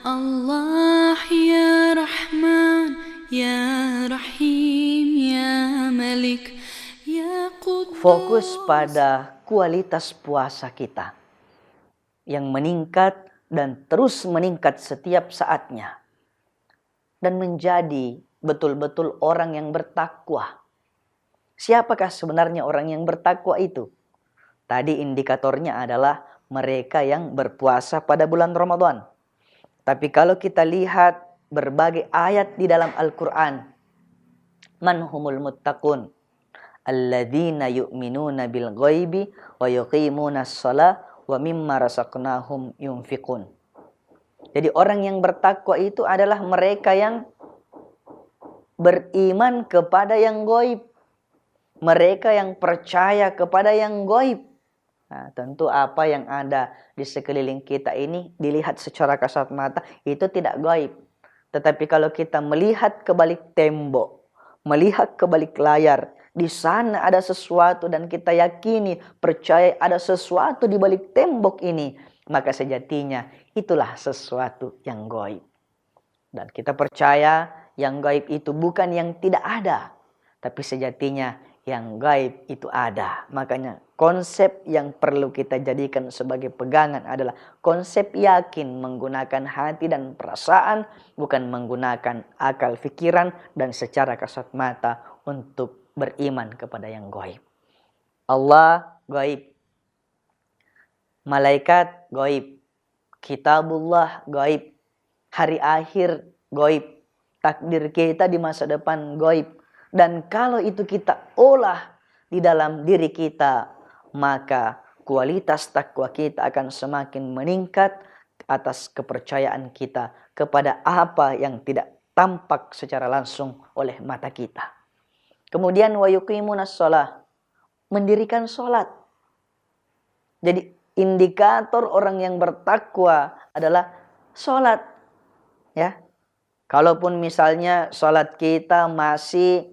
Allah ya Rahman ya Rahim ya Malik ya Quddus. Fokus pada kualitas puasa kita yang meningkat dan terus meningkat setiap saatnya, dan menjadi betul-betul orang yang bertakwa. Siapakah sebenarnya orang yang bertakwa itu? Tadi indikatornya adalah mereka yang berpuasa pada bulan Ramadan. Tapi kalau kita lihat berbagai ayat di dalam Al-Quran, man humul muttaqun alladzina yu'minuna bil ghaibi wa yuqimuna shalah wa mimma razaqnahum yunfiqun. Jadi orang yang bertakwa itu adalah mereka yang beriman kepada yang gaib. Mereka yang percaya kepada yang gaib. Nah, tentu apa yang ada di sekeliling kita ini dilihat secara kasat mata itu tidak gaib. Tetapi kalau kita melihat ke balik tembok, melihat ke balik layar, di sana ada sesuatu dan kita yakini, percaya ada sesuatu di balik tembok ini, maka sejatinya itulah sesuatu yang gaib. Dan kita percaya yang gaib itu bukan yang tidak ada, tapi sejatinya yang gaib itu ada. Makanya konsep yang perlu kita jadikan sebagai pegangan adalah konsep yakin menggunakan hati dan perasaan, bukan menggunakan akal pikiran dan secara kasat mata untuk beriman kepada yang gaib. Allah gaib, malaikat gaib, kitabullah gaib, hari akhir gaib, takdir kita di masa depan gaib. Dan kalau itu kita olah di dalam diri kita, maka kualitas takwa kita akan semakin meningkat atas kepercayaan kita kepada apa yang tidak tampak secara langsung oleh mata kita. Kemudian wa yuqimunas shalah, mendirikan sholat. Jadi indikator orang yang bertakwa adalah sholat. Ya, kalaupun misalnya sholat kita masih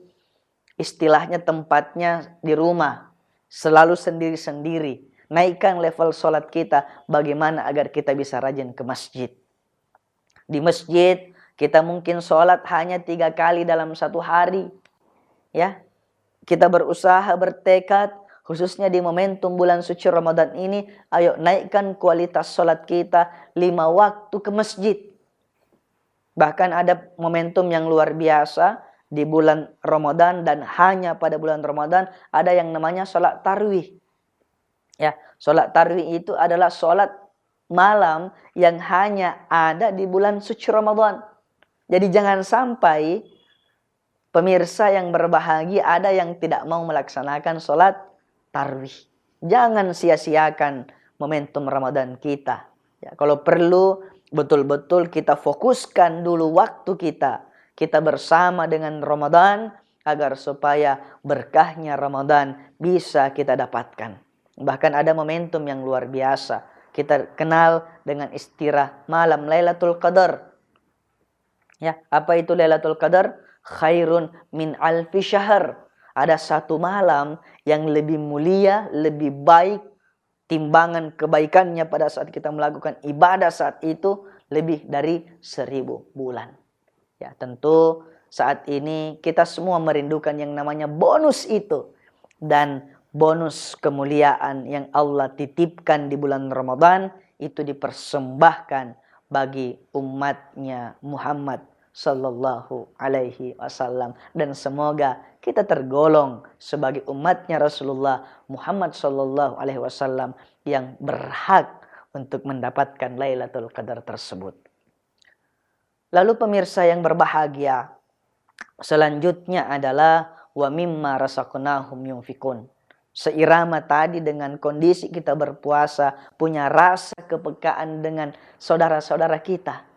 istilahnya tempatnya di rumah, selalu sendiri-sendiri, naikkan level sholat kita bagaimana agar kita bisa rajin ke masjid. Di masjid kita mungkin sholat hanya 3 kali dalam satu hari. Ya, kita berusaha bertekad khususnya di momentum bulan suci Ramadan ini, ayo naikkan kualitas sholat kita 5 waktu ke masjid. Bahkan ada momentum yang luar biasa di bulan Ramadan, dan hanya pada bulan Ramadan ada yang namanya sholat tarwih. Ya, sholat tarwih itu adalah sholat malam yang hanya ada di bulan suci Ramadan. Jadi jangan sampai pemirsa yang berbahagia ada yang tidak mau melaksanakan sholat tarwih. Jangan sia-siakan momentum Ramadan kita. Ya, kalau perlu betul-betul kita fokuskan dulu waktu kita bersama dengan Ramadan, agar supaya berkahnya Ramadan bisa kita dapatkan. Bahkan ada momentum yang luar biasa. Kita kenal dengan istilah malam Lailatul Qadar. Ya, apa itu Lailatul Qadar? Khairun min alfi syahr. Ada satu malam yang lebih mulia, lebih baik, timbangan kebaikannya pada saat kita melakukan ibadah saat itu lebih dari 1000 bulan. Ya, tentu saat ini kita semua merindukan yang namanya bonus itu. Dan bonus kemuliaan yang Allah titipkan di bulan Ramadan itu dipersembahkan bagi umatnya Muhammad Sallallahu Alaihi Wasallam. Dan semoga kita tergolong sebagai umatnya Rasulullah Muhammad Sallallahu Alaihi Wasallam yang berhak untuk mendapatkan Lailatul Qadar tersebut. Lalu pemirsa yang berbahagia, selanjutnya adalah wa mimma razaqnahum yunfikun. Seirama tadi dengan kondisi kita berpuasa, punya rasa kepekaan dengan saudara-saudara kita.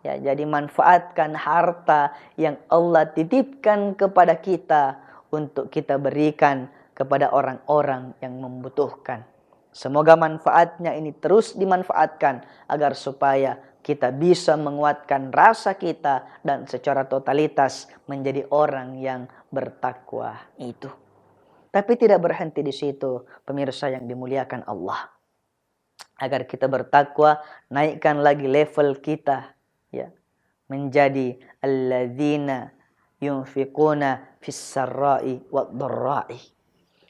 Ya, jadi manfaatkan harta yang Allah titipkan kepada kita untuk kita berikan kepada orang-orang yang membutuhkan. Semoga manfaatnya ini terus dimanfaatkan agar supaya kita bisa menguatkan rasa kita dan secara totalitas menjadi orang yang bertakwa itu. Tapi tidak berhenti di situ, pemirsa yang dimuliakan Allah. Agar kita bertakwa, naikkan lagi level kita ya, menjadi alladzina yunfiquna fis sarra'i wad dharra'i.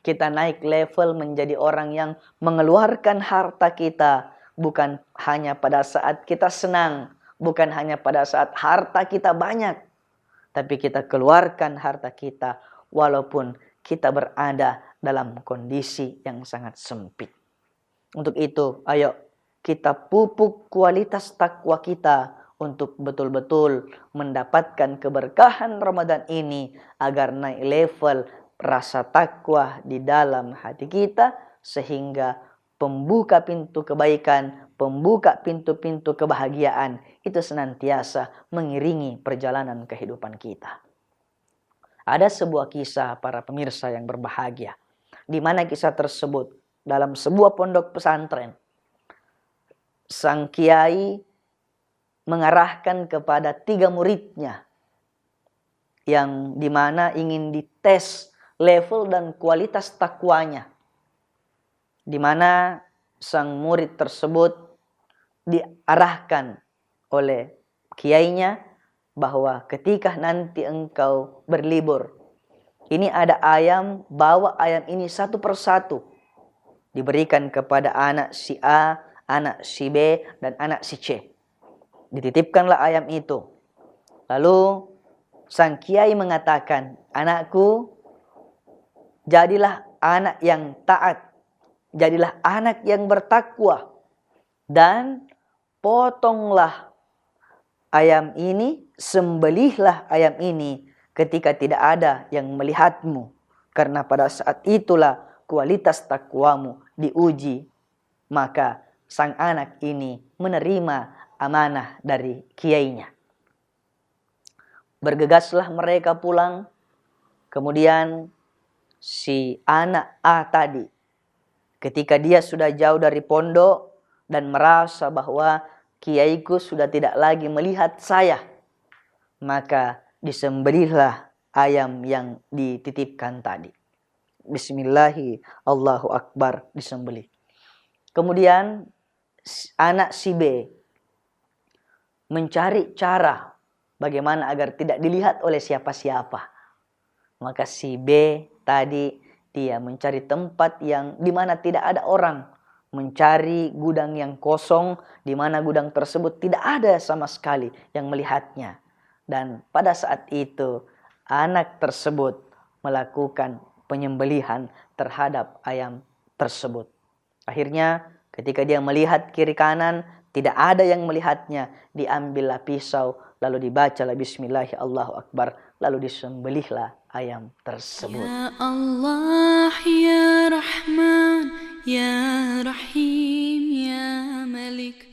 Kita naik level menjadi orang yang mengeluarkan harta kita bukan hanya pada saat kita senang, bukan hanya pada saat harta kita banyak, tapi kita keluarkan harta kita walaupun kita berada dalam kondisi yang sangat sempit. Untuk itu, ayo kita pupuk kualitas takwa kita untuk betul-betul mendapatkan keberkahan Ramadan ini agar naik level rasa takwa di dalam hati kita sehingga pembuka pintu kebaikan, pembuka pintu-pintu kebahagiaan itu senantiasa mengiringi perjalanan kehidupan kita. Ada sebuah kisah para pemirsa yang berbahagia, di mana kisah tersebut dalam sebuah pondok pesantren. Sang kiai mengarahkan kepada 3 muridnya yang dimana ingin dites level dan kualitas takwanya, di mana sang murid tersebut diarahkan oleh kiainya bahwa ketika nanti engkau berlibur, ini ada ayam, bawa ayam ini satu persatu, diberikan kepada anak si A, anak si B, dan anak si C. Dititipkanlah ayam itu. Lalu sang kiai mengatakan, anakku, jadilah anak yang taat, jadilah anak yang bertakwa, dan potonglah ayam ini, sembelihlah ayam ini ketika tidak ada yang melihatmu. Karena pada saat itulah kualitas takwamu diuji. Maka sang anak ini menerima amanah dari kiainya. Bergegaslah mereka pulang. Kemudian si anak A tadi, ketika dia sudah jauh dari pondok dan merasa bahwa kiaiku sudah tidak lagi melihat saya, maka disembelihlah ayam yang dititipkan tadi. Bismillahi Allahu Akbar, disembelih. Kemudian anak si B mencari cara bagaimana agar tidak dilihat oleh siapa-siapa. Maka si B tadi dia mencari tempat yang di mana tidak ada orang, mencari gudang yang kosong di mana gudang tersebut tidak ada sama sekali yang melihatnya. Dan pada saat itu anak tersebut melakukan penyembelihan terhadap ayam tersebut. Akhirnya ketika dia melihat kiri kanan tidak ada yang melihatnya, diambillah pisau lalu dibacalah Bismillahirrahmanirrahim, Allahu Akbar, lalu disembelihlah ayam tersebut. Ya Allah, Ya Rahman, Ya Rahim, Ya Malik.